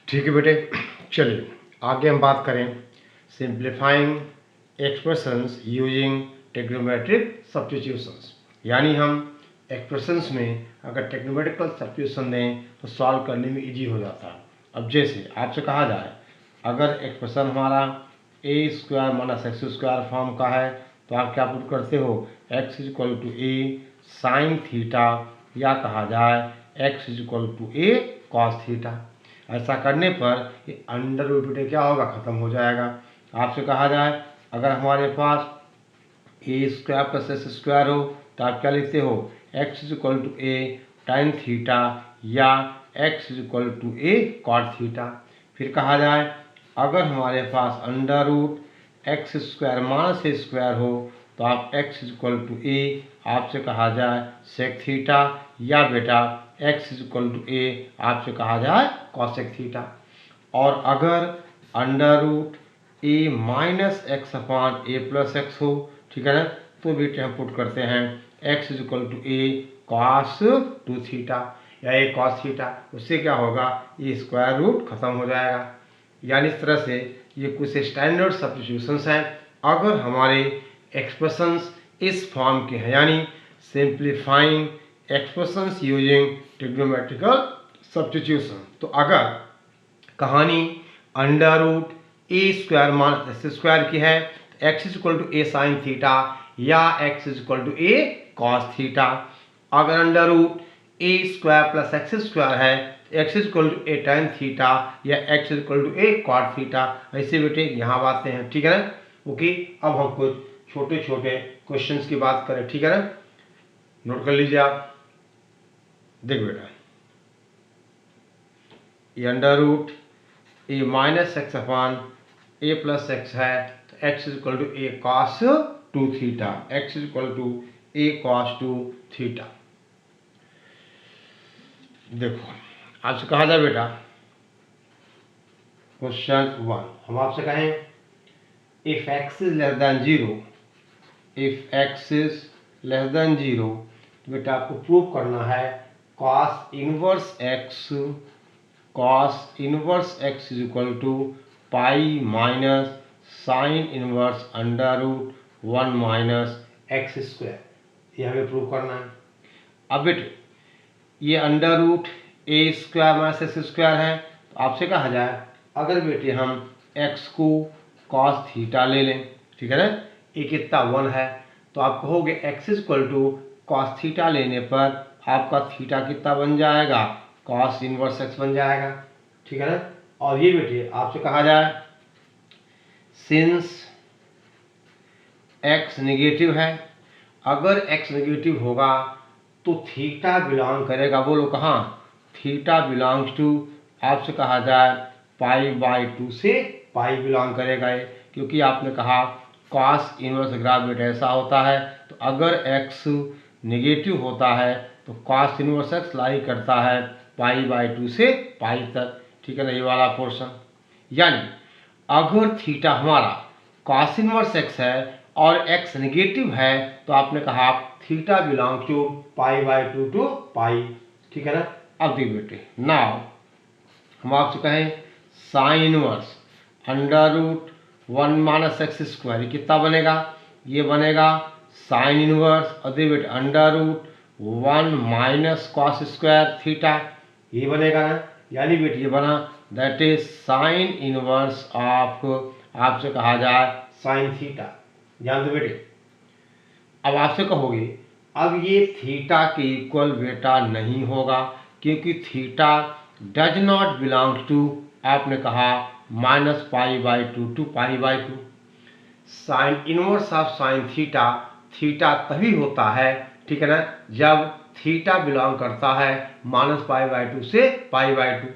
ठीक है बेटे, चलिए आगे हम बात करें simplifying expressions using trigonometric substitutions. यानी हम एक्सप्रेशंस में अगर ट्रिग्नोमेट्रिकल सब्स्टिट्यूशन दें तो सॉल्व करने में इजी हो जाता है। अब जैसे आपसे कहा जाए अगर एक्सप्रेशन हमारा a square minus x square form का है तो आप क्या पुट करते हो, x is equal to a sine theta, या कहा जाए x is equal to a cos theta. ऐसा करने पर ये अंडर रूट बेटे क्या होगा, खत्म हो जाएगा। आपसे कहा जाए अगर हमारे पास a square plus s square हो तो आप क्या लिखते हो, x is equal to a tan theta, या x is equal to a cot theta. फिर कहा जाए अगर हमारे पास under root x square minus a square हो तो आप x is equal to a आपसे कहा जाए सेक थीटा, या बेटा x is equal to a आपसे कहा जाए कॉसेक थीटा। और अगर under root a minus x upon a plus x हो, ठीक है ना, तो बेटे हम पुट करते हैं x is equal to a cos two theta या ए कॉस थीटा। उससे क्या होगा, ये स्क्वायर रूट खत्म हो जाएगा। यानी इस तरह से ये कुछ स्टैंडर्ड सब्स्टिट्यूशंस हैं अगर हमारे एक्सप्रेशंस इस फॉर्म के हैं, यानी simplifying expressions using trigonometrical substitution. तो अगर कहानी under root a square minus s square की है तो x is equal to a sine theta या x is equal to a cos theta. अगर under root a square plus x square है x is equal to a tan theta या x is equal to a cot theta. ऐसे बेटे यहाँ बातें हैं, ठीक है ना। ओके, अब हम कुछ छोटे छोटे क्वेश्चंस की बात करें, ठीक है ना, नोट कर लीजिए आप। देख बेटा, ये under root a minus x upon a plus x है तो x is equal to a cos two theta, x is equal to a cos two theta. देखो आपसे कहा जाए बेटा क्वेश्चन 1, हम आपसे कहें if x is less than zero, if x is less than zero तो बेटा आपको प्रूव करना है cos inverse x is equal to pi minus sine inverse under root 1 minus x square, ये हमें प्रूव करना है। अब बेटे ये under root a square minus x square है तो आपसे कहा जाए अगर बेटे हम x को cos थीटा ले लें, ठीक है ना, ये कितना 1 है तो आप कहोगे x is equal to cos theta लेने पर आपका थीटा कितना बन जाएगा, cos इनवर्स x बन जाएगा, ठीक है ना। और ये बेटे आपसे कहा जाए सिंस x नेगेटिव है, अगर x नेगेटिव होगा तो थीटा बिलोंग करेगा, बोलो कहाँ, थीटा बिलोंग्स टू आपसे कहा जाए पाई बाई 2 से पाई बिलोंग करेगा ये, क्योंकि आपने कहा कॉस इनवर्स ग्राफ बेटा ऐसा होता है तो अगर x नेगेटिव होता है तो कॉस इनवर्स x लाई करता है पाई बाई 2 से पाई तक, ठीक है ना, ये वाला पोर्शन। यानी अगर थीटा हमारा कॉस इनवर्स x है और x नेगेटिव है तो आपने कहा theta belong to pi by 2 to pi, ठीक है ना। अब देखिए बेटे नाउ हम आपसे कहें sine inverse under root 1 minus x square, ये कितना बनेगा, ये बनेगा साइन इनवर्स और देखिए बेटे under root 1 minus cos square theta, ये बनेगा ना। यानी बेटे ये बना that is sine inverse of आपसे कहा जाए साइन थीटा। ध्यान दो बेटे, अब आपसे कहोगे अब ये थीटा के इक्वल बेटा नहीं होगा क्योंकि theta does not belong to आपने कहा minus pi by 2 to pi by 2। Sine inverse of sine theta, theta तभी होता है, ठीक है ना, जब थीटा बिलोंग करता है माइनस पाई बाई 2 से पाई बाई 2।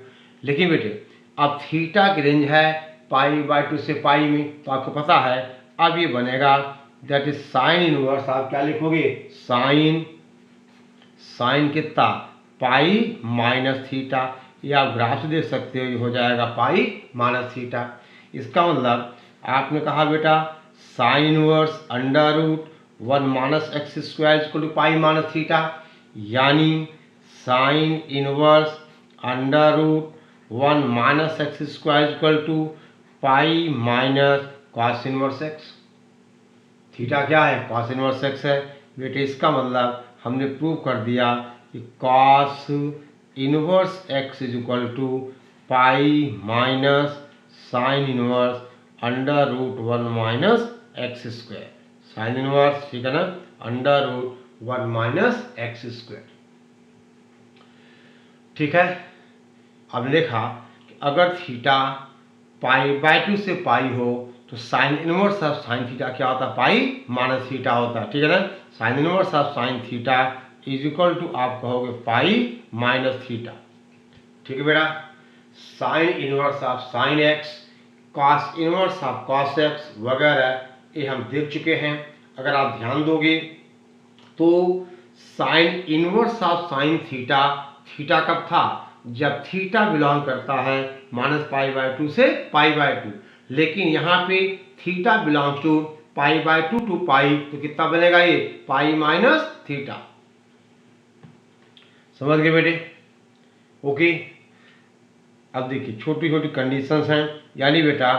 लेकिन बेटे अब थीटा की रेंज है पाई बाई 2 से पाई में, तो आपको पता है अब ये बनेगा दैट इज साइन इनवर्स, आप क्या लिखोगे, साइन कितना पाई माइनस थीटा, ये आप ग्राफ से देख सकते हो, ये हो जाएगा पाई माइनस थीटा। इसका मतलब आपने कहा बेटा sine inverse under root 1 minus x square equal to pi minus theta, यानी sine inverse under root 1 minus x square equal to pi minus cos inverse x. Theta क्या है? कॉस इनवर्स एक्स है बेटे। इसका मतलब हमने प्रूव कर दिया कि cos inverse x is equal to pi minus sine inverse under root 1 minus x square. Sine inverse, ठीक है ना, under root 1 minus x square. ठीक है। अब देखा कि अगर थीटा पाई बाय 2 से पाई हो तो sign inverse of sine theta क्या होता है? पाई माइनस थीटा होता है, ठीक है ना। Sine inverse of sine theta is equal to आप कहोगे पाई माइनस थीटा, ठीक है बेटा। Sine inverse of sine x, cos inverse of cos x वगैरह ये हम देख चुके हैं। अगर आप ध्यान दोगे तो sign inverse of sine theta, theta कब था? जब थीटा बिलोंग करता है माइनस पाई बाय 2 से पाई बाय 2। लेकिन यहाँ पे theta belongs to pi by 2 to pi, तो कितना बनेगा ये? Pi minus theta. समझ गए बेटे? ओके। अब देखिए छोटी छोटी कंडीशंस हैं, यानी बेटा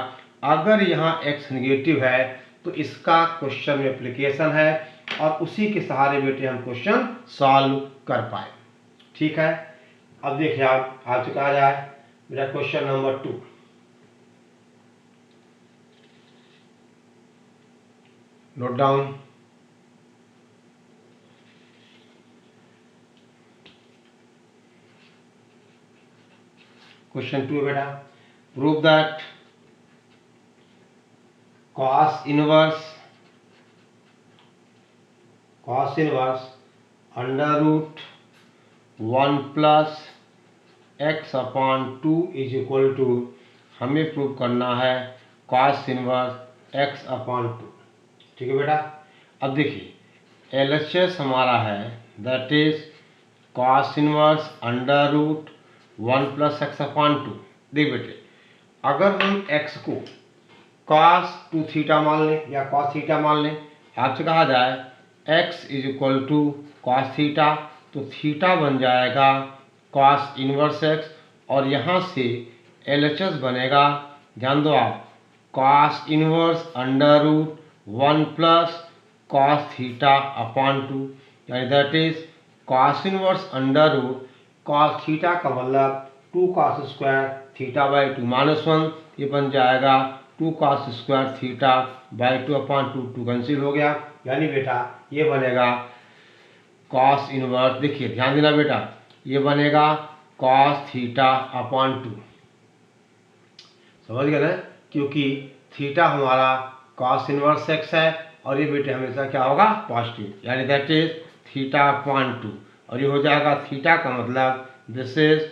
अगर यहाँ x निगेटिव है तो इसका क्वेश्चन में एप्लीकेशन है और उसी के सहारे बेटे हम क्वेश्चन सॉल्व कर पाए, ठीक है। अब देखिए आप आपसे कहा जाए मेरा question number 2, note down. Question 2 बेटा, prove that cos inverse under root 1 plus x upon 2 is equal to, हमें प्रूव करना है cos इनवर्स एक्स अपॉन 2, ठीक है बेटा। अब देखिए LHS हमारा है that is cos inverse under root 1 plus x upon 2। देख बेटे अगर हम x को cos 2 थीटा मान लें या cos थीटा मान लें, आपसे कहा जाए x is equal to cos theta, तो थीटा बन जाएगा cos इनवर्स x और यहाँ से LHS बनेगा, ध्यान दो आप, cos inverse under root 1 plus cos theta upon 2, यानी that is cos inverse under root cos theta का मतलब 2 cos square theta by 2 minus 1, ये बन जाएगा 2 cos square theta by 2 upon 2, 2 cancel हो गया, यानी बेटा ये बनेगा cos इनवर्स, देखिए ध्यान देना बेटा, ये बनेगा cos थीटा अपॉन 2। समझ गए ना, क्योंकि थीटा हमारा cos इनवर्स x है और ये बेटे हमेशा क्या होगा? पॉजिटिव, यानी दैट इज थीटा अपॉन 2, और ये हो जाएगा थीटा का मतलब this is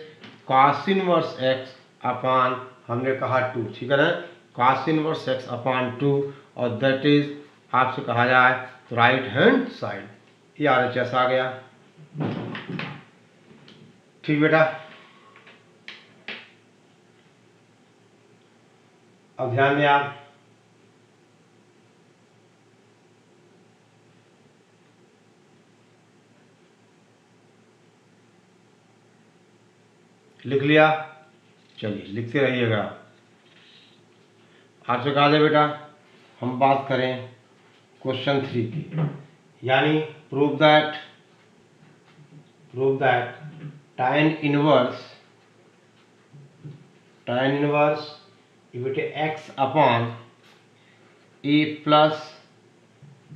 cos inverse x upon हमने कहा 2, ठीक है ना, cos इनवर्स x अपॉन 2, और दैट इज आपसे कहा जाए तो राइट हैंड साइड, ये RHS आ गया, ठीक बेटा। अब ध्यान दें आप, लिख लिया? चलिए लिखते रहिएगा। आपसे कहा जाए बेटा हम बात करें क्वेश्चन 3 की, यानी प्रूव दैट tan इनवर्स ये बेटे x upon a plus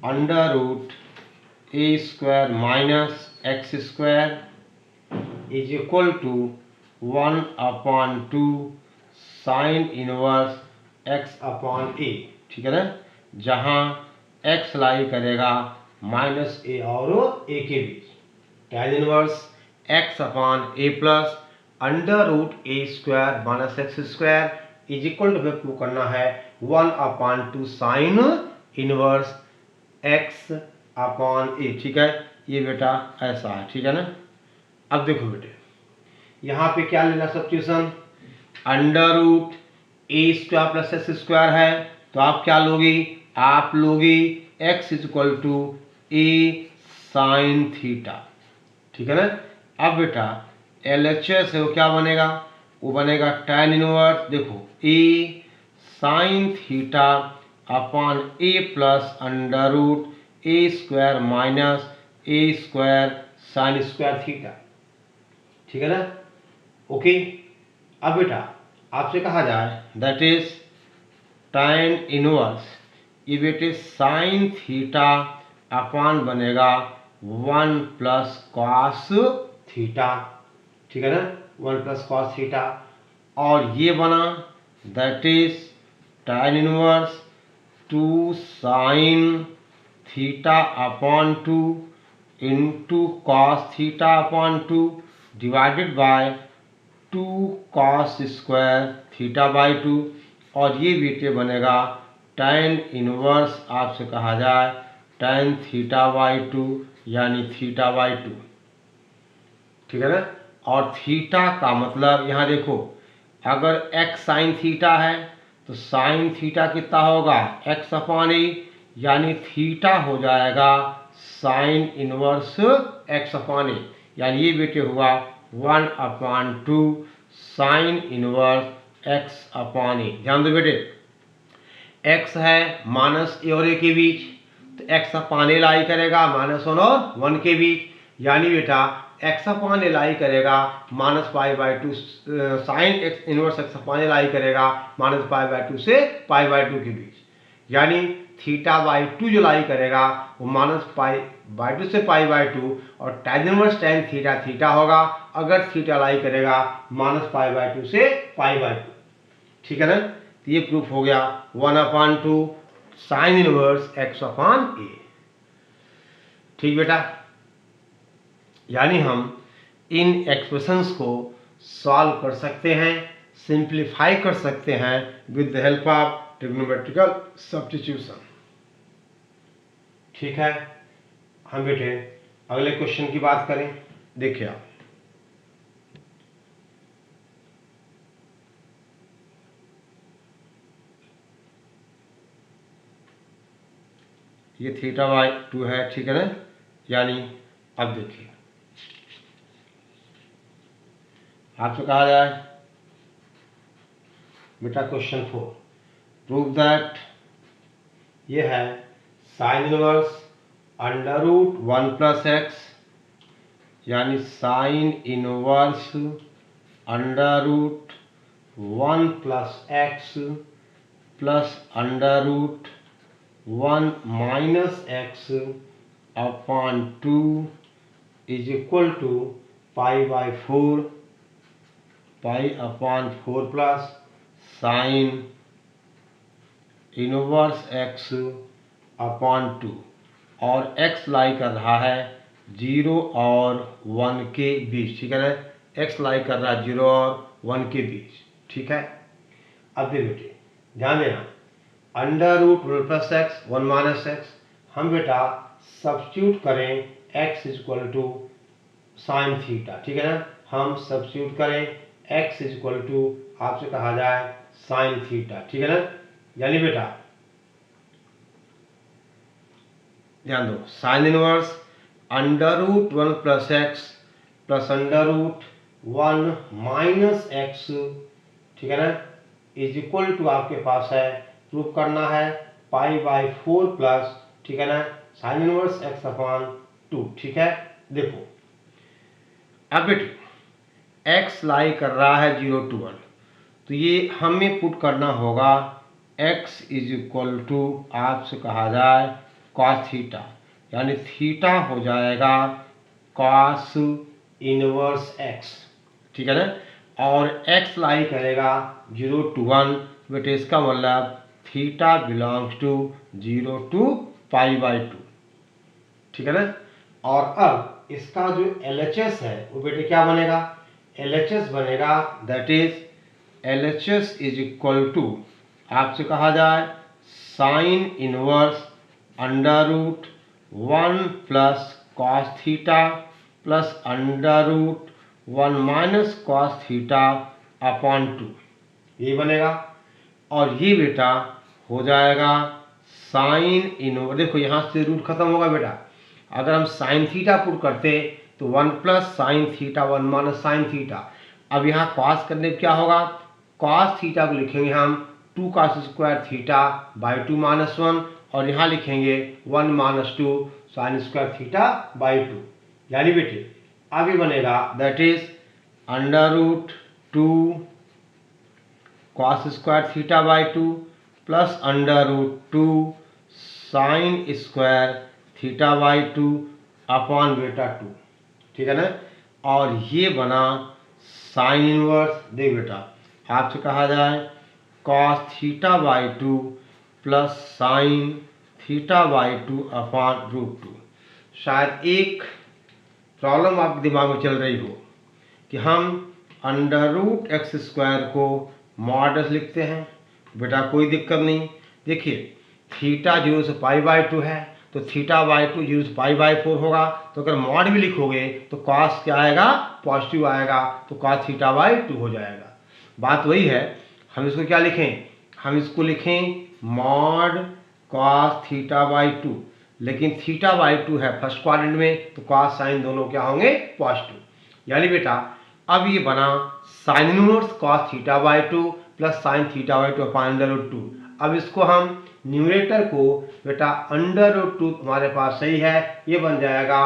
under root a square minus x square is equal to 1 upon 2 sine inverse x upon a, ठीक है ना, जहाँ x लाई करेगा माइनस a और a के बीच। tan inverse x upon a plus under root a square minus x square is equal to prove करना है 1 upon 2 sine inverse x upon a, ठीक है, ये बेटा ऐसा है, ठीक है ना। अब देखो बेटे यहाँ पे क्या लेना substitution, under root a square plus x square है, तो आप क्या लोगी? आप लोगी x is equal to a sine theta, ठीक है ना। अब बेटा LHS है वो क्या बनेगा? वो बनेगा tan इनवर्स, देखो a sine theta upon a plus under root a square minus a square sine square theta, ठीक है ना। ओके, अब बेटा आपसे कहा जाए दैट इज tan इनवर्स, ये बेटे साइन थीटा अपॉन बनेगा 1 प्लस कॉस थीटा, ठीक है ना, 1 प्लस कॉस थीटा, और ये बना that is tan inverse 2 sign theta upon 2 into cos theta upon 2 divided by 2 cos square theta by 2, और ये बेटे बनेगा tan इनवर्स आपसे कहा जाए tan थीटा बाई 2 यानी थीटा बाई 2, ठीक है ना। और थीटा का मतलब यहाँ देखो, अगर x साइन थीटा है तो साइन थीटा कितना होगा x अपॉन ए, यानी थीटा हो जाएगा sine inverse x upon a, यानी ये बेटे हुआ 1 upon 2 sine inverse x upon a. ध्यान दो बेटे, x है माइनस ए और ए के बीच, तो x अपॉन ए लाई करेगा माइनस 1 और 1 के बीच, यानी बेटा x अपॉन ए लाई करेगा minus pi by 2 sine x inverse x upon a lie करेगा माइनस पाई बाई 2 से पाई बाई 2 के बीच, यानी थीटा बाई 2 जो लाई करेगा वो माइनस पाई बाई 2 से पाई बाई 2, और tan inverse tan theta theta होगा अगर थीटा लाई करेगा माइनस पाई बाई 2 से पाई बाई 2, ठीक है ना। तो ये प्रूफ हो गया 1 upon 2 sine inverse x upon a, ठीक बेटा। यानी हम इन एक्सप्रेशंस को सॉल्व कर सकते हैं, सिंप्लीफाई कर सकते हैं with the help of trigonometrical substitution, ठीक है। हम बेटे अगले क्वेश्चन की बात करें, देखिए आप ये थीटा बाई 2 है, ठीक है ना, यानी अब देखिए आपसे कहा जाए बेटा क्वेश्चन 4, प्रूव दैट ये है sine inverse under root 1 plus x, यानी sine inverse under root 1 plus x plus under root 1 minus x upon 2 is equal to pi by 4 pi upon 4 plus sine inverse x upon 2, और x लाई कर रहा है 0 और 1 के बीच, ठीक है ना, x लाई कर रहा है 0 और 1 के बीच, ठीक है। अब देखिए बेटे ध्यान देना, under root 1 plus x 1 minus x, हम बेटा सब्स्टिट्यूट करें x is equal to sine theta, ठीक है ना, हम सब्स्टिट्यूट करें x इज इक्वल टू आपसे कहा जाए साइन थीटा, ठीक है ना, यानी बेटा ध्यान दो sine inverse under root 1 plus x plus under root 1 minus x, ठीक है ना, इज इक्वल टू आपके पास है प्रूफ करना है पाई बाई 4 प्लस, ठीक है ना, साइन इनवर्स एक्स अपॉन 2, ठीक है। देखो अब बेटे x लाई कर रहा है 0 to 1, तो ये हमें पुट करना होगा x इज इक्वल टू आपसे कहा जाए कॉस थीटा, यानी थीटा हो जाएगा कॉस इनवर्स x, ठीक है ना, और x लाई करेगा 0 to 1, बेटे इसका मतलब theta belongs to 0 to pi by 2, ठीक है ना। और अब इसका जो LHS है वो बेटे क्या बनेगा, LHS बनेगा that is LHS is equal to आपसे कहा जाए sine inverse under root 1 plus cos theta plus under root 1 minus cos theta upon 2, ये बनेगा। और ये बेटा हो जाएगा साइन इनवर्स, देखो यहाँ से रूट खत्म होगा बेटा, अगर हम साइन थीटा पुट करते तो 1 plus sine theta 1 minus sine theta, अब यहाँ कॉस करने पे क्या होगा, कॉस थीटा को लिखेंगे हम 2 cos square theta by 2 minus 1, और यहाँ लिखेंगे 1 minus 2 sine square theta by 2। यानी बेटे अब ये बनेगा that is under root 2 cos square theta by 2 plus under root 2 sine square theta by 2 upon बेटा 2। ठीक है ना, और ये बना साइन इनवर्स। देख बेटा आपसे कहा जाए cos theta by 2 plus sine theta by 2 upon root 2। शायद एक प्रॉब्लम आपके दिमाग में चल रही हो कि हम अंडर रूट एक्स स्क्वायर को मॉडस लिखते हैं। बेटा कोई दिक्कत नहीं, देखिए थीटा 0 से पाई बाई 2 है, तो थीटा बाई 2 0 से पाई बाई 4 होगा, तो अगर मॉड भी लिखोगे तो कॉस क्या आएगा, पॉजिटिव आएगा, तो कॉस थीटा बाई 2 हो जाएगा। बात वही है, हम इसको क्या लिखें, हम इसको लिखें मॉड कॉस थीटा बाई 2, लेकिन थीटा बाई 2 है फर्स्ट क्वाड्रेंट में, तो कॉस साइन दोनों क्या होंगे, पॉजिटिव। यानी बेटा अब ये बना sine inverse cos theta by 2 plus sine theta by 2 upon under root 2। अब इसको हम न्यूमरेटर को बेटा अंडर रूट 2 हमारे पास सही है, ये बन जाएगा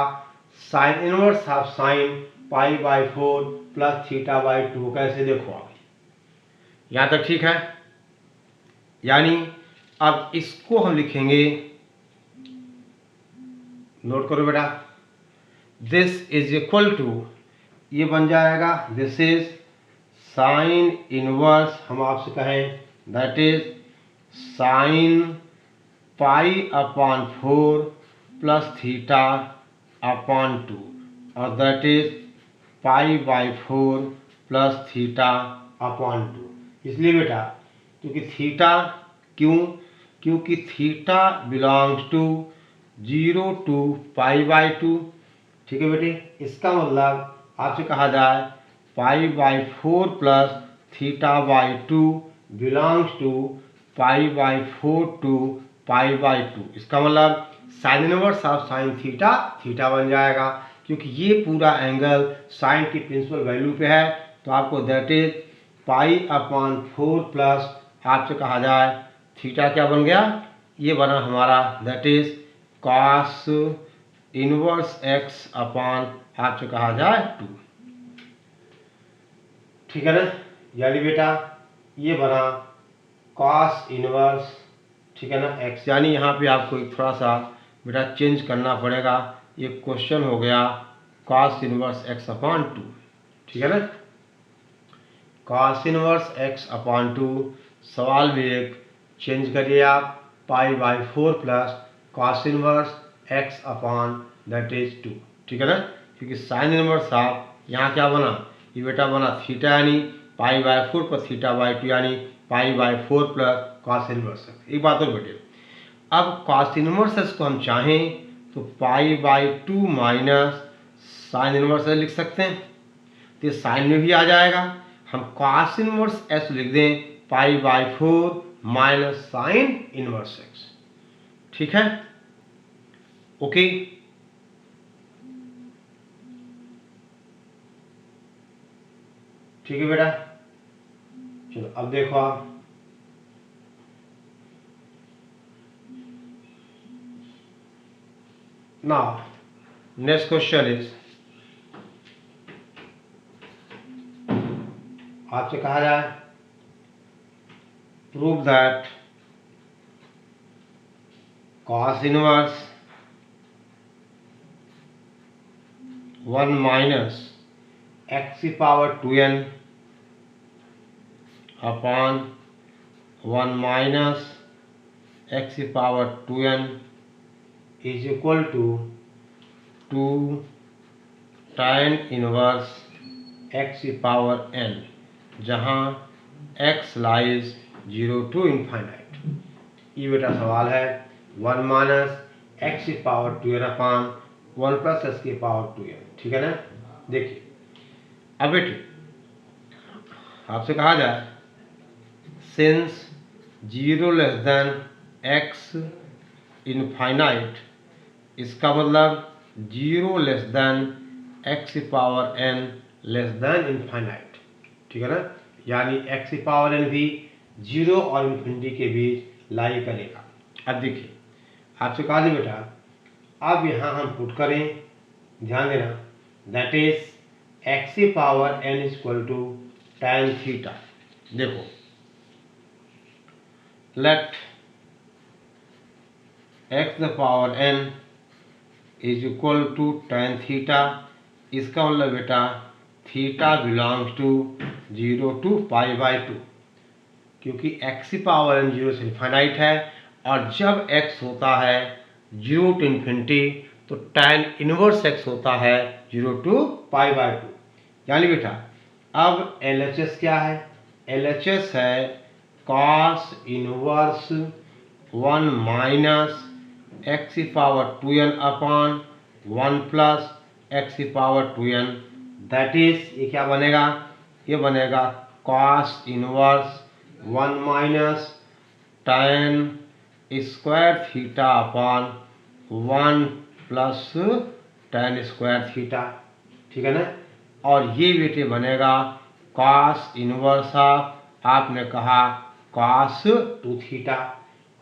sine inverse of sine pi by 4 plus theta by 2। कैसे देखो आप, यहाँ तक ठीक है। यानी अब इसको हम लिखेंगे, नोट करो बेटा, दिस इज इक्वल टू, ये बन जाएगा दिस इज साइन इनवर्स, हम आपसे कहें that is sine pi upon 4 plus theta upon 2, और that is pi by 4 plus theta upon 2। इसलिए बेटा क्योंकि थीटा, क्योंकि theta belongs to 0 to pi by 2। ठीक है बेटे, इसका मतलब आपसे कहा जाए pi by 4 plus theta by 2 belongs to pi by 4 to pi by 2। इसका मतलब sine inverse of sine theta theta बन जाएगा, क्योंकि ये पूरा एंगल साइन की प्रिंसिपल वैल्यू पे है, तो आपको that is pi upon 4 plus आपसे कहा जाए थीटा क्या बन गया, ये बना हमारा that is cos inverse x upon आपसे कहा जाए 2। ठीक है ना, यानी बेटा ये बना कॉस इनवर्स, ठीक है ना, एक्स। यानी यहाँ पे आपको एक थोड़ा सा बेटा चेंज करना पड़ेगा, ये क्वेश्चन हो गया कॉस इनवर्स एक्स अपॉन 2। ठीक है ना, कॉस इनवर्स एक्स अपॉन 2, सवाल में एक चेंज करिए आप पाई by 4 plus cos inverse x upon that is 2। ठीक है ना, क्योंकि साइन इनवर्स आप यहाँ क्या बना, ये बेटा बना थीटा, यानी पाई बाई 4 प्लस थीटा बाई 2, यानी पाई by 4 plus cos inverse x. एक बात और बेटे, अब कॉस इनवर्स एक्स को हम चाहें तो पाई by 2 minus sine inverse x लिख सकते हैं, तो ये साइन में भी आ जाएगा। हम कॉस इनवर्स एक्स लिख दें पाई by 4 minus sine inverse x. ठीक है, ओके। ठीक है बेटा, चलो अब देखो आप, नाउ नेक्स्ट क्वेश्चन इज, आपसे कहा जाए prove that cos inverse 1 minus x की power 2n upon 1 minus x की power 2n is equal to 2 tan inverse x की पावर n, जहाँ x लाइज 0 टू इनफाइनाइट। ये बेटा सवाल है 1 माइनस एक्स की power 2n upon 1 plus x की पावर 2n। ठीक है ना, देखिए अब बेटे आपसे कहा जाए since 0 less than x infinite, इसका मतलब 0 लेस देन एक्स की power n less than infinite. ठीक है ना, यानी x की पावर n भी 0 और इन्फिनिटी के बीच लाई करेगा। अब देखिए आपसे कहा जी बेटा, अब यहाँ हम पुट करें, ध्यान देना, दैट इज x की power n equal to tan theta. देखो let x the power n is equal to tan theta, इसका मतलब बेटा theta belongs to 0 to pi by 2, क्योंकि x की पावर n 0 से इनफाइनाइट है और जब x होता है 0 टू इन्फिनिटी तो tan इनवर्स x होता है 0 टू पाई बाई 2। यानी बेटा अब LHS क्या है? LHS है cos इनवर्स 1 माइनस x की power 2n upon 1 plus x की पावर 2n, दैट इज ये क्या बनेगा? ये बनेगा cos inverse 1 minus tan square theta upon 1 plus tan square theta, ठीक है ना। और ये बेटे बनेगा cos इनवर्स ऑफ, आपने कहा cos 2 थीटा,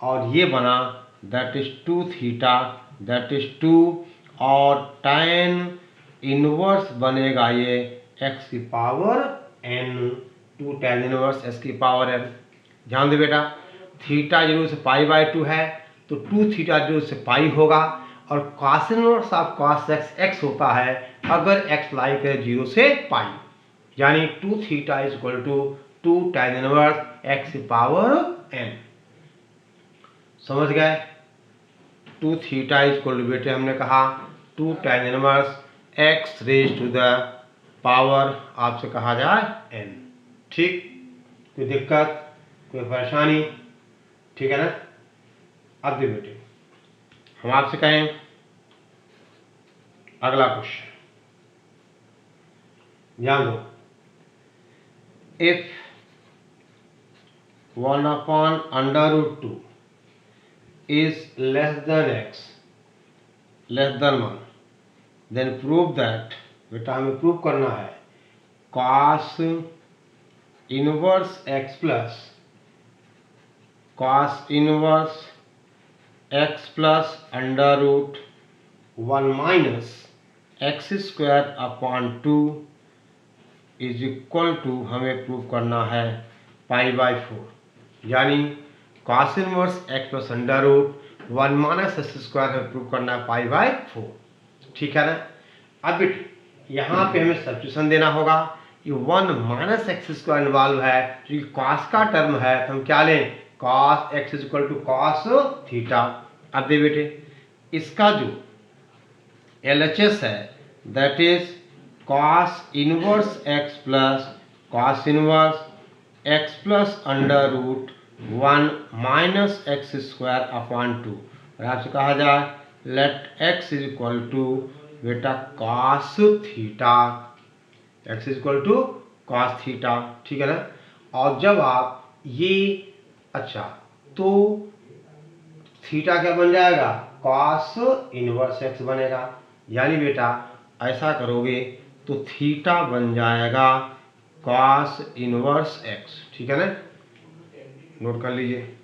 और ये बना that is 2 theta, that is 2, और tan इनवर्स बनेगा ये x की power n, 2 tan inverse x की पावर n। ध्यान दे बेटा, थीटा 0 से पाई बाई 2 है तो 2 थीटा 0 से पाई होगा, और cos inverse of cos x x होता है अगर x लाई करे 0 से पाई, यानी 2 theta is equal to 2 tan inverse x की पावर n। समझ गए? 2 थीटा इज इक्वल टू बेटे हमने कहा 2 tan inverse x raise to the power, आपसे कहा जाए n। ठीक, कोई दिक्कत, कोई परेशानी? ठीक है ना। अब देखिए बेटे, हम आपसे कहें अगला क्वेश्चन, ध्यान दो, if 1 upon under root 2 is less than x less than 1, then prove that, बेटा हमें प्रूव करना है cos inverse x plus cos inverse x plus under root 1 minus x square upon 2 is equal to, हमें prove करना है pi by 4, यानी cos inverse x plus under root 1 minus x square हमें prove करना है pi by 4, ठीक है ना। अब बेटे यहाँ पे हमें सब्स्टिट्यूशन देना होगा, ये 1 माइनस एक्स स्क्वायर इन्वॉल्व है, जो cos का टर्म है तो हम क्या लें, cos x is equal to cos theta. अब दे बेटे, इसका जो LHS है that is cos inverse x plus cos inverse x plus under root 1 minus x square upon 2, और आपसे कहा जाए let x is equal to बेटा cos theta, x is equal to cos theta, ठीक है ना। और जब आप ये, अच्छा तो थीटा क्या बन जाएगा, cos इनवर्स x बनेगा, यानी बेटा ऐसा करोगे तो थीटा बन जाएगा cos इनवर्स x, ठीक है ना। नोट कर लीजिए,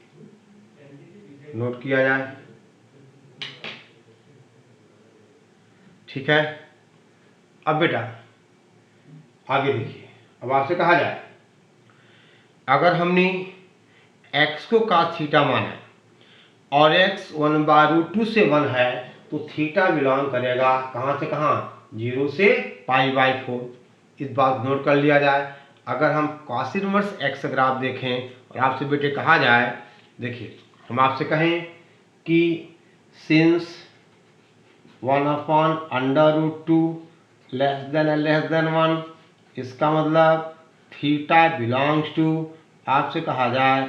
नोट किया जाए, ठीक है। अब बेटा आगे देखिए, अब आपसे कहा जाए अगर हमने x को cos थीटा माना और x 1 बाय रूट 2 से 1 है तो थीटा बिलोंग करेगा कहाँ से कहाँ, 0 से पाई बाई 4। इस बात नोट कर लिया जाए। अगर हम cos इनवर्स x ग्राफ देखें और आपसे बेटे कहा जाए, देखिए हम आपसे कहें कि since 1 upon under root 2 less than 1, इसका मतलब थीटा बिलोंग्स टू, आपसे कहा जाए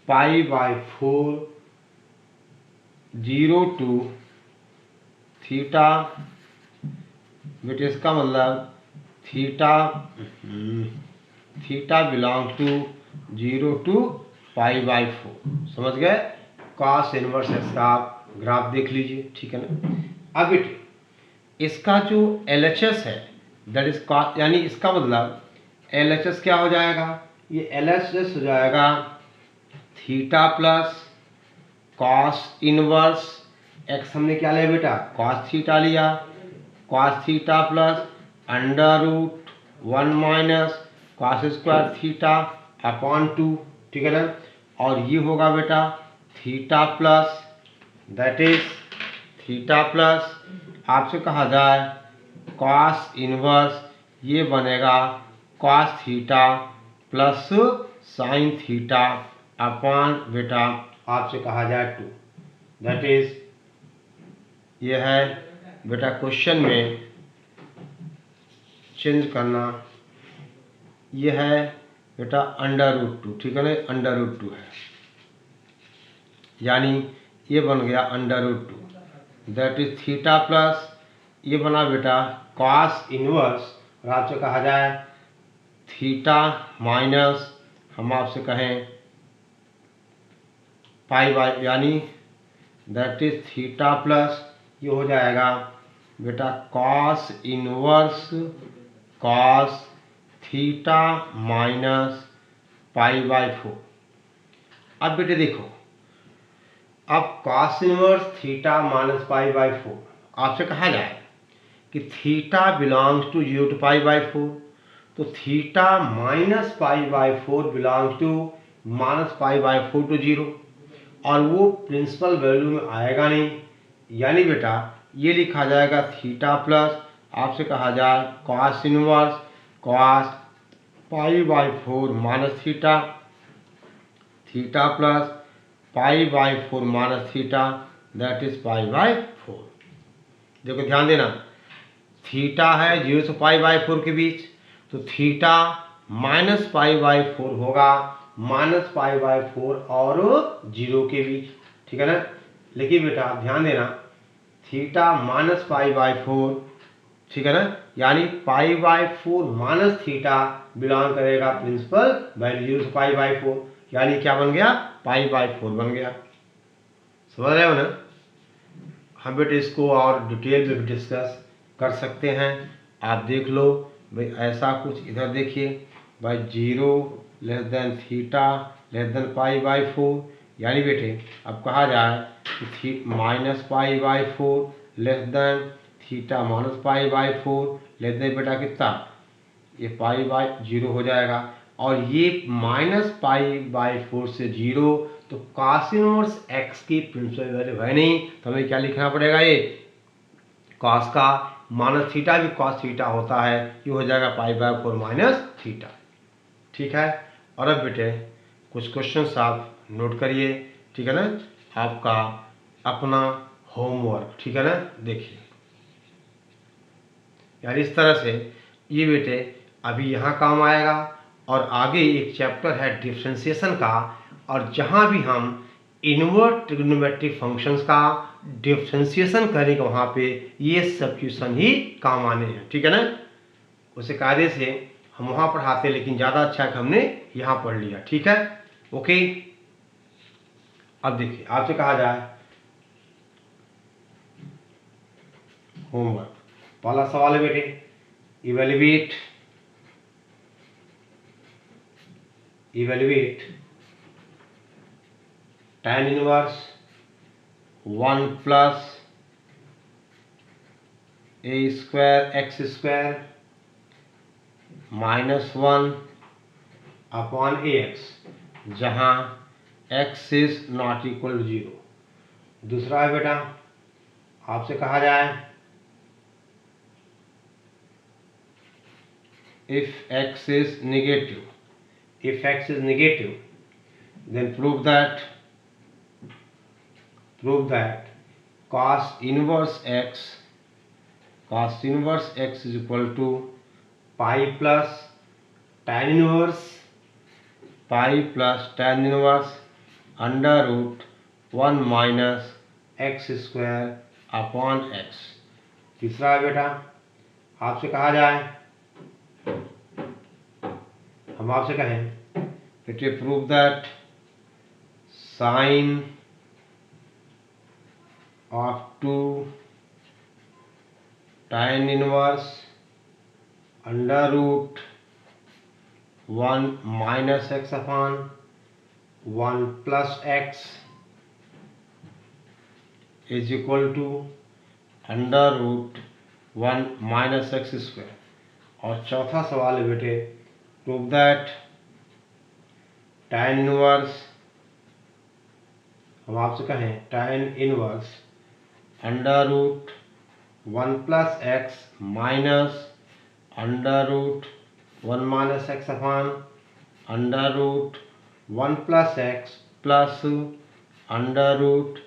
पाई बाई 4 0 टू थीटा, बेटे इसका मतलब theta belongs to 0 to pi by 4। समझ गए? cos इनवर्स एक्स का आप ग्राफ देख लीजिए, ठीक है ना। अब बेटे इसका जो LHS है दैट इज cos, यानी इसका मतलब LHS क्या हो जाएगा, ये LHS हो जाएगा theta plus cos inverse x, हमने क्या लिया बेटा, कॉस थीटा लिया, cos theta plus under root 1 minus cos square theta upon 2, ठीक है ना। और ये होगा बेटा theta plus, that is theta plus आपसे कहा जाए कॉस इनवर्स, ये बनेगा cos theta plus sine theta upon बेटा आपसे कहा जाए 2, दैट इज ये है बेटा क्वेश्चन में चेंज करना, ये है बेटा अंडर रूट 2, ठीक है ना, अंडर रूट 2 है, यानी ये बन गया under root 2, that is theta plus ये बना बेटा कॉस इनवर्स, और आपसे कहा जाए थीटा माइनस हम आपसे कहें पाई बाई, यानी दैट इज थीटा प्लस ये हो जाएगा बेटा cos inverse cos theta minus pi by 4। अब बेटे देखो, अब cos inverse theta minus pi by 4 आपसे कहा जाए कि theta belongs to 0 to pi by 4, तो theta minus pi by 4 belongs to minus pi by 4 to 0, और वो प्रिंसिपल वैल्यू में आएगा नहीं, यानी बेटा ये लिखा जाएगा थीटा प्लस आपसे कहा जाए cos inverse cos pi by 4 minus theta, theta plus pi by 4 minus theta, that is pi by 4। देखो ध्यान देना, थीटा है 0 से पाई बाई 4 के बीच, तो थीटा माइनस पाई बाई 4 होगा माइनस पाई बाई 4 और 0 के बीच, ठीक है ना। लेकिन बेटा आप ध्यान देना, थीटा माइनस पाई बाई 4, ठीक है ना, यानी पाई बाई 4 माइनस थीटा बिलोंग करेगा प्रिंसिपल वैल्यू 0 से पाई बाई 4, यानी क्या बन गया, पाई बाई 4 बन गया। समझ रहे हो ना। हम बेटे इसको और डिटेल में डिस्कस कर सकते हैं, आप देख लो भाई, ऐसा कुछ इधर देखिए भाई 0 less than theta less than pi by 4, यानी बेटे अब कहा जाए कि minus pi by 4 less than theta minus pi by 4 less than बेटा कितना, ये पाई बाई 0 हो जाएगा, और ये माइनस पाई बाई 4 से 0, तो कॉस इनवर्स एक्स की प्रिंसिपल वैल्यू है नहीं, तो हमें क्या लिखना पड़ेगा, ये कॉस का माइनस थीटा भी कॉस थीटा होता है, ये हो जाएगा पाई बाई 4 माइनस थीटा, ठीक है। और अब बेटे कुछ क्वेश्चन आप नोट करिए, ठीक है ना, आपका अपना होमवर्क, ठीक है ना, देखिए यार इस तरह से ये बेटे अभी यहाँ काम आएगा, और आगे एक चैप्टर है डिफरेंशिएशन का, और जहाँ भी हम इनवर्ट ट्रिग्नोमेट्रिक फंक्शंस का डिफरेंशिएशन करेंगे वहाँ पे ये सब क्वेश्चन ही काम आने हैं, ठीक है ना। उसे कायदे से हम वहाँ पढ़ाते, लेकिन ज़्यादा अच्छा है कि हमने यहाँ पढ़ लिया, ठीक है, ओके। अब देखिए आपसे कहा जाए होमवर्क, पहला सवाल है बेटे, evaluate tan inverse 1 plus a square x square minus 1 upon ax, जहाँ x is not equal to 0। दूसरा है बेटा आपसे कहा जाए if x is negative, then prove that cos inverse x is equal to pi plus tan inverse under root 1 minus x square upon x। तीसरा है बेटा आपसे कहा जाए, हम आपसे कहें बेटे prove that sine of 2 tan inverse under root 1 minus x upon 1 plus x is equal to under root 1 minus x square. और चौथा सवाल है बेटे, प्रूव दैट tan इनवर्स, हम आपसे कहें tan inverse under root 1 plus x minus under root 1 minus x upon under root 1 plus x plus under root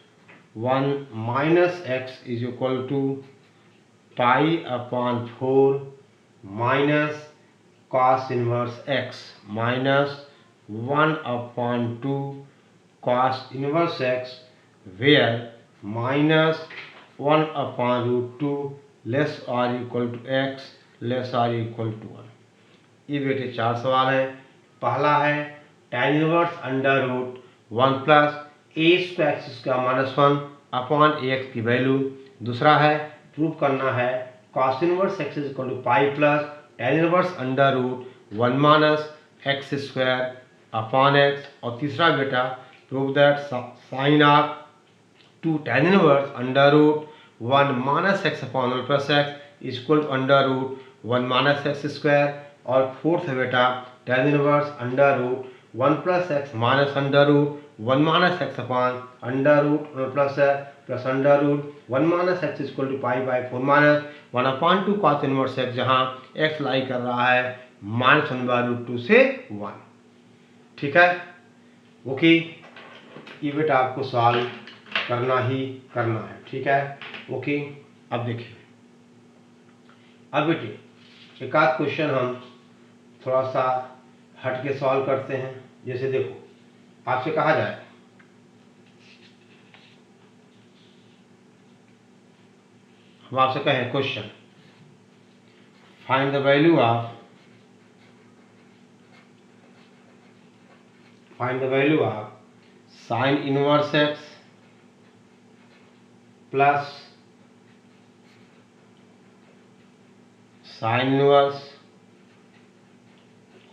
1 minus x is equal to pi upon 4 minus cos inverse x minus 1 upon 2 cos inverse x where minus 1 upon root 2 less or equal to x less or equal to 1। ये बेटे 4 सवाल हैं। पहला है tan inverse under root 1 plus a square x square minus 1 upon a x की value. दूसरा है prove करना है cos inverse x is equal to pi plus tan inverse under root 1 minus x square upon x. और तीसरा बेटा prove that sine of two tan inverse under root 1 minus x upon 1 plus x is equal to under root 1 minus x square. और fourth है बेटा tan inverse under root 1 plus x minus under root 1 minus x upon under root 1 plus x plus under root 1 minus x is equal to pi by 4 minus 1 upon 2 cos inverse x, जहाँ x lie कर रहा है minus 1 by root 2 से 1। ठीक है, okay, ये बेटा आपको सॉल्व करना ही करना है। ठीक है, ओके। अब देखिए, अब बेटे एक आध क्वेश्चन हम थोड़ा सा हट के सॉल्व करते हैं। जैसे देखो, आपसे कहा जाए हम आपसे कहें question find the value of sine inverse x plus sine inverse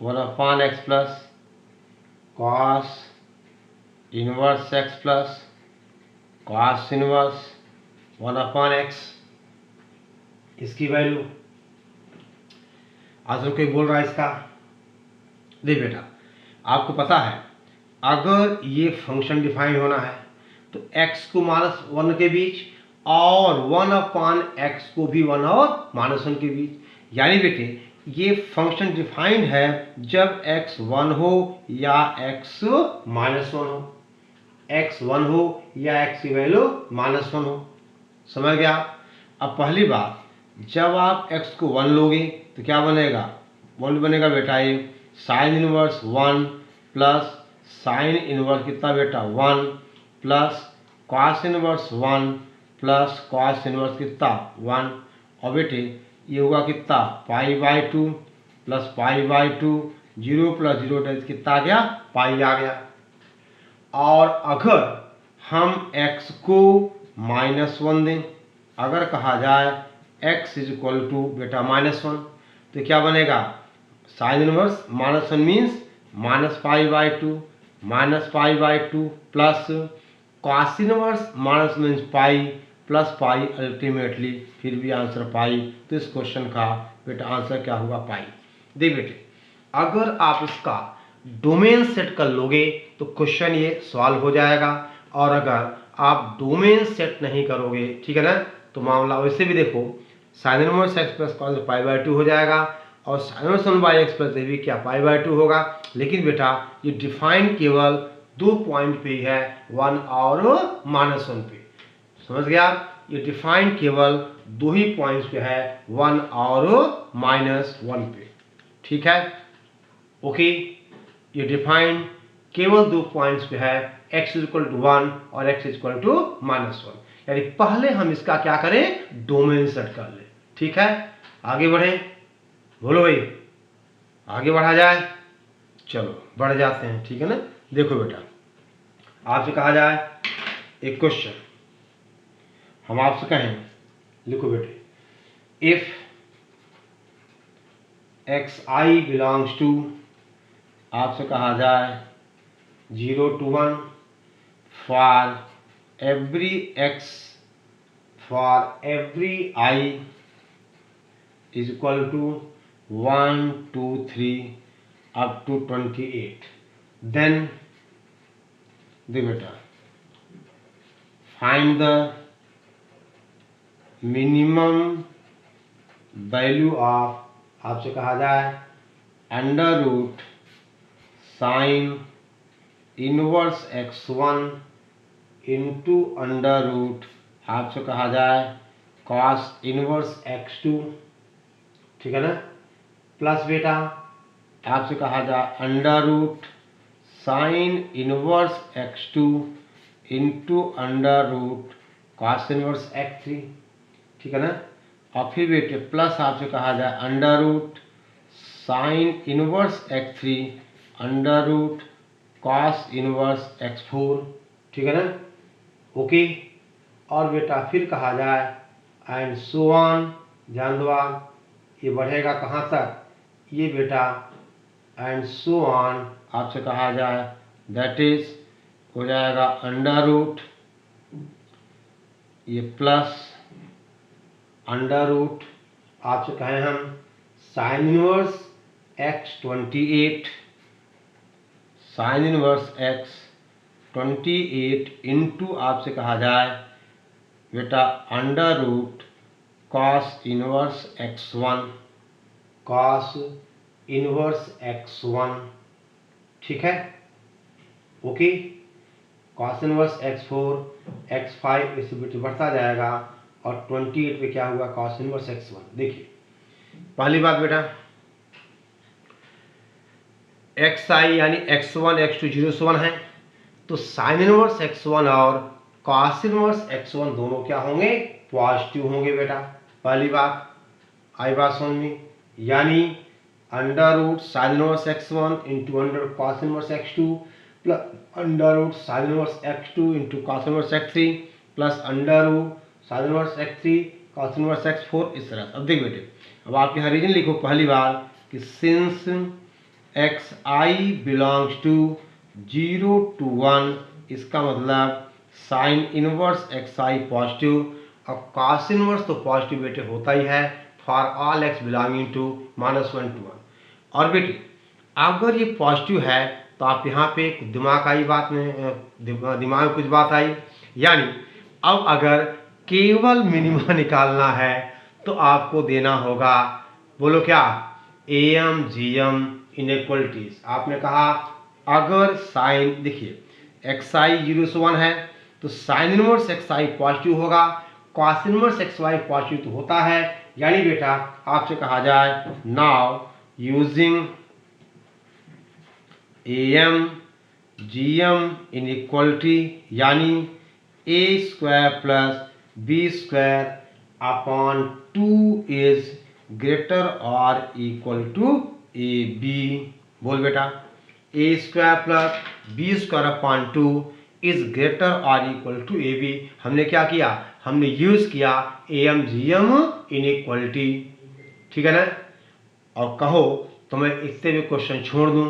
1 upon x plus cos inverse x plus cos inverse 1 upon x, इसकी वैल्यू। आज कोई बोल रहा है इसका, देख बेटा आपको पता है अगर ये फंक्शन डिफाइन होना है तो x को माइनस 1 के बीच और 1 अपॉन एक्स को भी 1 और माइनस 1 के बीच, यानी बेटे ये फंक्शन डिफाइंड है जब x 1 हो या x माइनस 1 हो, x 1 हो या x की वैल्यू माइनस 1 हो। समझ गया? अब पहली बात, जब आप x को 1 लोगे तो क्या बनेगा? 1 बनेगा बेटा ये sine inverse 1 plus sine inverse कितना बेटा 1 plus cos inverse 1 plus cos inverse कितना 1। और बेटे ये होगा कितना पाई by 2 plus pi by 2, 0 plus 0 कितना आ गया? पाई आ गया। और अगर हम x को माइनस 1 दें, अगर कहा जाए x इज इक्वल टू बेटा माइनस 1, तो क्या बनेगा? Sine inverse minus 1 means minus pi by 2 minus pi by 2 plus cos inverse minus means pi plus pi, ultimately फिर भी आंसर पाई। तो इस क्वेश्चन का बेटा आंसर क्या होगा? पाई। देख बेटे अगर आप इसका डोमेन सेट कर लोगे तो क्वेश्चन ये सॉल्व हो जाएगा, और अगर आप डोमेन सेट नहीं करोगे, ठीक है ना, तो मामला वैसे भी देखो sign inverse x plus cos pi by 2 हो जाएगा और sine inverse 1 by x plus भी क्या पाई बाई 2 होगा। लेकिन बेटा ये डिफाइन केवल 2 पॉइंट पे ही है, 1 और माइनस 1 पे। समझ गया? ये डिफाइन केवल 2 ही पॉइंट्स पे है, 1 और माइनस 1 पे। ठीक है, ओके। ये डिफाइन केवल 2 पॉइंट्स पे है, x इज इक्वल टू 1 और x is equal to minus 1। यानी पहले हम इसका क्या करें? डोमेन सेट कर ले। ठीक है, आगे बढ़े, बोलो भाई आगे बढ़ा जाए। चलो बढ़ जाते हैं, ठीक है ना। देखो बेटा आपसे कहा जाए एक क्वेश्चन, हम आपसे कहें लिखो बेटे इफ xi बिलोंग्स टू आपसे कहा जाए 0 to 1 for every x for every I is equal to 1 2 3 up to 28। Then देख बेटा, find the minimum value of, आपसे कहा जाए under root sine inverse x1 into under root, आपसे कहा जाए कॉस इनवर्स x2, ठीक है ना, प्लस बेटा आपसे कहा जाए under root sine inverse x2 into under root cos inverse x3, ठीक है ना, और फिर बेटे प्लस आपसे कहा जाए under root sine inverse x3 under root cos inverse x4, ठीक है ना, ओके। और बेटा फिर कहा जाए एंड सो ऑन, ध्यान दो आप, ये बढ़ेगा कहाँ तक, ये बेटा एंड सो ऑन आपसे कहा जाए दैट इज हो जाएगा अंडर रूट ये प्लस अंडर रूट आपसे कहें हम sine inverse x28 sine inverse x28 into आपसे कहा जाए बेटा under root cos inverse x1 cos inverse x1, ठीक है, okay. Cos inverse x4 x5 इस बेटे बढ़ता जाएगा और 28 पे क्या हुआ कॉस इनवर्स x1। देखिए पहली बात बेटा xi यानी x1 x2 0 से 1 है, तो साइन इनवर्स x1 और कॉस इनवर्स x1 दोनों क्या होंगे, पॉजिटिव होंगे बेटा। पहली बात आई बात समझ में, यानी under root sine inverse x1 into under cos inverse x2 plus under root sine inverse x2 into cos inverse x3 plus under root sine inverse x3 cos inverse x4, इस तरह। अब देख बेटे, अब आप यहाँ रीजन लिखो पहली बार कि since xi belongs to 0 to 1, इसका मतलब साइन इनवर्स xi पॉजिटिव और कॉस इनवर्स तो पॉजिटिव बेटे होता ही है for all x belonging to -1 to 1। और बेटे अगर ये पॉजिटिव है तो आप यहाँ पे दिमाग आई बात में दिमाग में कुछ बात आई, यानी अब अगर केवल मिनिमा निकालना है तो आपको देना होगा, बोलो क्या, AM GM इनइक्वलिटीज। आपने कहा अगर साइन, देखिए xi 0 से 1 है तो साइन इनवर्स xi पॉजिटिव होगा, कॉस इनवर्स xy पॉजिटिव तो होता है, यानी बेटा आपसे कहा जाए now using AM GM inequality, यानी a² plus b² upon 2 is greater और इक्वल टू AB। बोल बेटा a² plus b² upon 2 is greater और इक्वल टू AB। हमने क्या किया, हमने यूज किया AM GM इनइक्वलिटी, ठीक है ना। और कहो तो मैं इससे भी क्वेश्चन छोड़ दूं,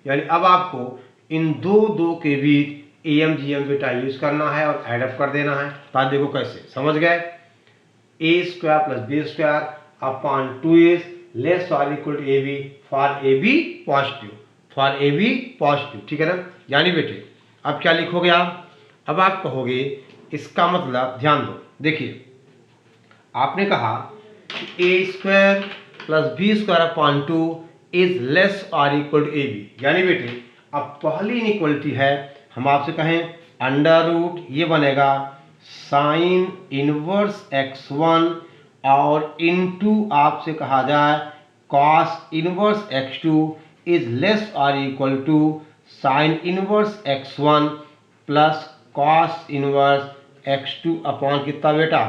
यानी अब आपको इन दो के बीच AM GM बेटा यूज करना है और एडअप कर देना है। तो देखो कैसे, समझ गए, a² plus b² upon 2 is less और equal to AB for AB positive, for AB positive, ठीक है ना। यानी बेटे अब क्या लिखोगे आप, अब आप कहोगे इसका मतलब, ध्यान दो, देखिए आपने कहा a² plus b² upon 2 is less और इक्वल टू AB, यानी बेटे अब पहली इनइक्वलिटी है, हम आपसे कहें अंडर रूट ये बनेगा साइन इनवर्स x1 और इनटू आपसे कहा जाए cos inverse x2 is less और equal to sine inverse x1 plus cos inverse x2 upon कितना बेटा,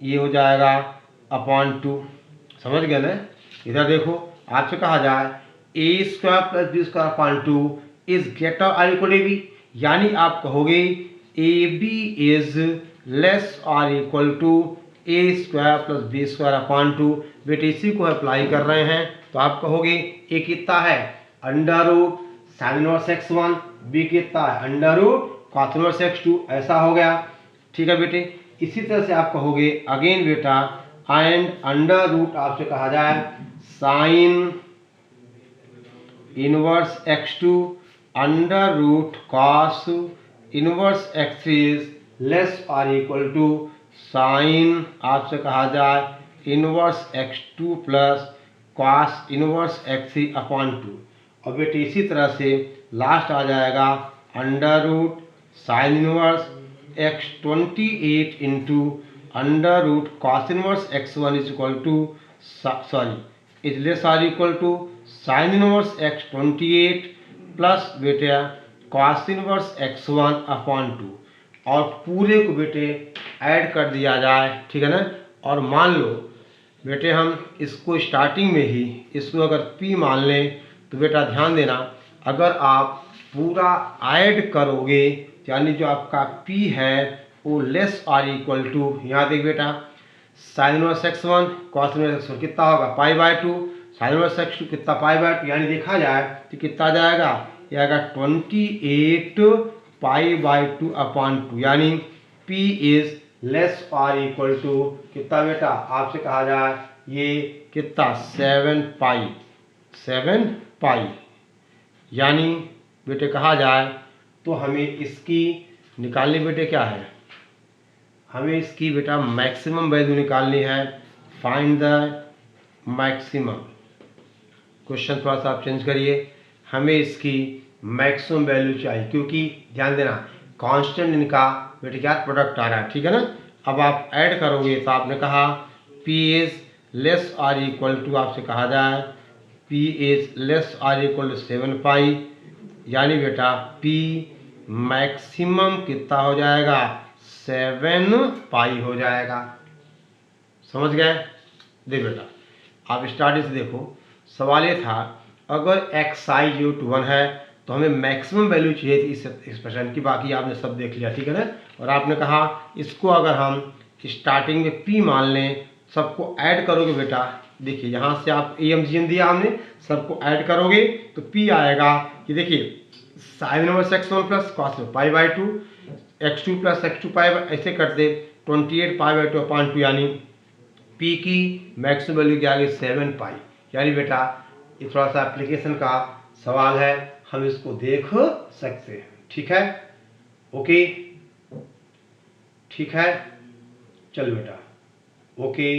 ये हो जाएगा अपॉन 2। समझ गए ना। इधर देखो आपसे कहा जाए a² plus b² upon 2 is greater और इक्वल टू AB, यानी आप कहोगे AB इज लेस और equal to a² plus b² upon 2। बेटे इसी को अप्लाई कर रहे हैं तो आप कहोगे ए कितना है, under root sine inverse x1, b कितना है under root cos inverse x2, ऐसा हो गया। ठीक है बेटे, इसी तरह से आप कहोगे अगेन बेटा एंड अंडर रूट आपसे कहा जाए sine inverse x2 under root cos inverse x3 is less और इक्वल टू साइन आपसे कहा जाए inverse x2 plus cos inverse x3 upon 2। और बेटे इसी तरह से लास्ट आ जाएगा under root sine inverse x28 into under root cos inverse x1 is equal to sorry is less or equal to sine inverse x28 plus बेटे cos inverse x1 upon 2, और पूरे को बेटे ऐड कर दिया जाए। ठीक है ना। और मान लो बेटे हम इसको स्टार्टिंग में ही इसको अगर p मान लें तो बेटा ध्यान देना, अगर आप पूरा ऐड करोगे यानी जो आपका p है वो लेस और इक्वल टू, यहाँ देख बेटा sine inverse x1 cos inverse x1 कितना होगा π/2, साइन इनवर्स x2 कितना π/2, यानी देखा जाए तो कितना जाएगा, ये आएगा 28 π/2 अपॉन 2, यानी p इज लेस और इक्वल टू कितना बेटा आपसे कहा जाए ये कितना 7 पाई, यानी बेटे कहा जाए तो हमें इसकी निकालनी बेटे क्या है, हमें इसकी बेटा मैक्सिमम वैल्यू निकालनी है। फाइंड द मैक्सिमम, क्वेश्चन थोड़ा सा आप चेंज करिए, हमें इसकी मैक्सिमम वैल्यू चाहिए क्योंकि ध्यान देना कांस्टेंट इनका बेटे क्या प्रोडक्ट आ रहा है। ठीक है ना। अब आप ऐड करोगे तो आपने कहा p इज लेस और इक्वल टू आपसे कहा जाए p इज लेस और इक्वल टू 7 पाई, यानी बेटा p मैक्सिमम कितना हो जाएगा 7 पाई हो जाएगा। समझ गए। देख बेटा आप स्टार्टिंग से देखो, सवाल ये था अगर xi=1 है तो हमें मैक्सिमम वैल्यू चाहिए थी इस एक्सप्रेशन की, बाकी आपने सब देख लिया। ठीक है ना। और आपने कहा इसको अगर हम स्टार्टिंग में p मान लें, सबको ऐड करोगे बेटा, देखिए यहाँ से आप AMGN दिया हमने, सबको ऐड करोगे तो p आएगा कि देखिए sine inverse x1 plus cos π/2 x2 plus x2 pi, ऐसे करते 28 π/2 अपॉन 2, यानी p की मैक्सिमम वैल्यू क्या आ गई 7 पाई। यानी बेटा ये थोड़ा सा एप्लीकेशन का सवाल है, हम इसको देख सकते हैं। ठीक है। ओके ठीक है, चलो बेटा ओके।